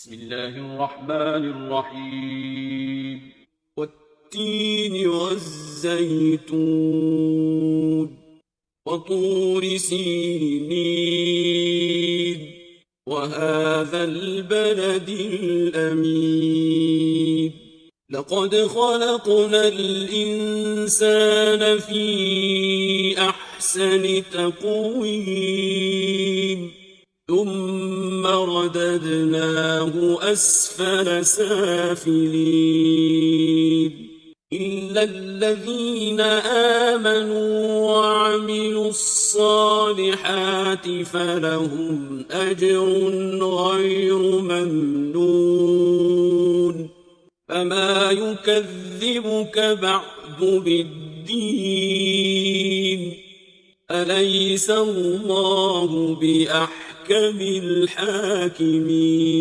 بسم الله الرحمن الرحيم والتين والزيتون وطور سينين وهذا البلد الأمين لقد خلقنا الإنسان في أحسن تقويم ثم رددناه أسفل سافلين إلا الذين آمنوا وعملوا الصالحات فلهم أجر غير ممنون فما يكذبك بعد بالدين أليس الله بأحكم الحاكمين